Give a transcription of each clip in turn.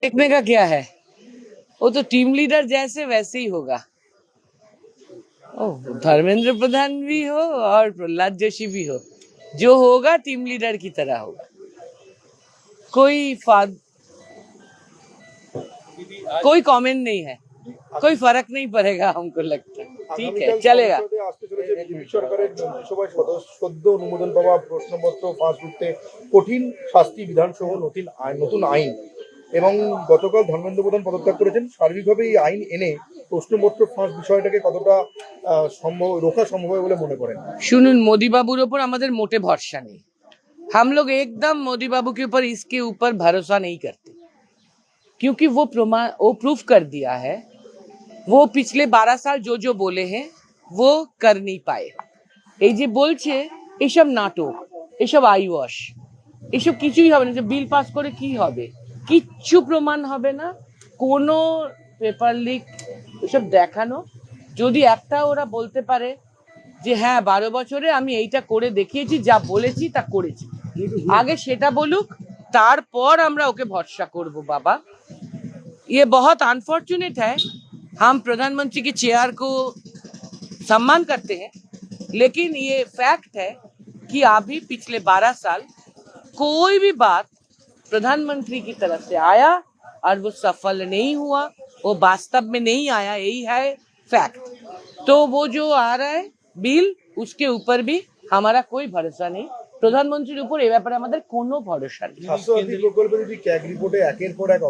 देखने का क्या है, वो तो टीम लीडर जैसे वैसे ही होगा। धर्मेंद्र प्रधान भी हो और प्रहलाद जोशी भी हो, जो होगा टीम लीडर की तरह होगा। कोई कमेंट नहीं है, कोई फर्क नहीं पड़ेगा हमको लगता है। ठीक है, चलेगा। সরকারের মন্ত্রিসভায় সদ্য অনুমোদন পাওয়া প্রশ্নপত্র ফাঁস করতে কঠিন শাস্তি বিধান সহ নতুন আইন এবং গতকাল ধর্মেন্দ্র প্রধান পদত্যাগ করেছেন। সার্বিকভাবে এই আইন এনে প্রশ্নপত্র ফাঁস বিষয়টাকে কতটা রোখা সম্ভব বলে মনে করেন? শুনুন, মোদি বাবুর ওপর আমাদের মোটে ভরসা নেই। हम लोग एकदम मोदी बाबू के ऊपर इसके ऊपर भरोसा नहीं करते, क्योंकि वो प्रूफ कर दिया है। वो पिछले 12 साल जो बोले हैं वो कर नहीं पाए। এই যে বলছে এসব নাটক, এসব আইওয়াশ, এসব কিছুই হবে না। যে বিল পাস করে কি হবে? কিচ্ছু প্রমাণ হবে না, কোনো পেপার লিক এসব দেখানো। যদি একটা ওরা বলতে পারে যে হ্যাঁ 12 বছরে আমি এইটা করে দেখিয়েছি, যা বলেছি তা করেছি, আগে সেটা বলুক, তারপর আমরা ওকে ভরসা করব। बाबा, ये बहुत अनफॉर्चुनेट है। हम प्रधानमंत्री की चेयर को सम्मान करते हैं, लेकिन ये फैक्ट है कि अभी पिछले 12 साल कोई भी बात प्रधानमंत्री की तरफ से आया और वो सफल नहीं हुआ, वो वास्तव में नहीं आया, यही है फैक्ट। तो वो जो आ रहा है बिल, उसके ऊपर भी हमारा कोई भरोसा नहीं। প্রধানমন্ত্রীর উপর এই ব্যাপারে আমাদের কোনো ভরসা নেই। স্বাস্থ্যসাথী প্রকল্পের যদি ক্যাগ রিপোর্টে একের পর এক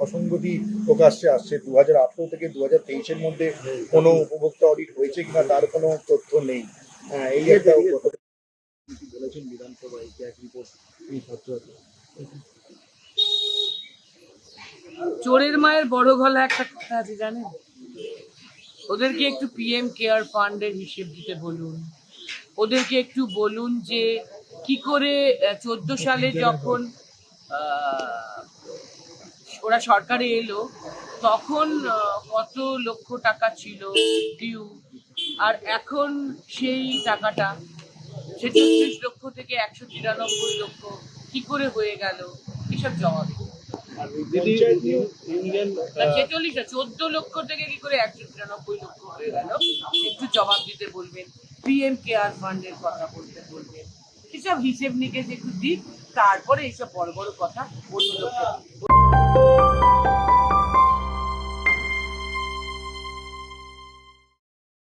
অসঙ্গতি প্রকাশ্যে আসছে, 2018 থেকে 2023 এর মধ্যে কোনো উপভোক্তা অডিট হয়েছে কিনা তার কোনো তথ্য নেই। এই একটা বলেছেন বিধানসভায় ক্যাগ রিপোর্ট চোরের মায়ের বড় গলা একটা কথা আছে জানেন? ওদেরকে একটু পিএম কেয়ার ফান্ডের হিসেব দিতে বলুন, ওদেরকে একটু বলুন যে কি করে 14 সালে যখন ওরা সরকারে এলো তখন কত লক্ষ টাকা ছিল ডিউ, আর এখন সেই টাকাটা 36 লক্ষ থেকে 193 লক্ষ কি করে হয়ে গেল, এসব জবাব। 14 লক্ষ থেকে কি করে 193 লক্ষ হয়ে গেল, একটু জবাব দিতে বলবেন। পিএম কেয়ার ফান্ডের কথা বলতে বলবেন, এসব হিসেব নিকেশ একটু দিক, তারপরে এইসব বড় বড় কথা অন্য লোককে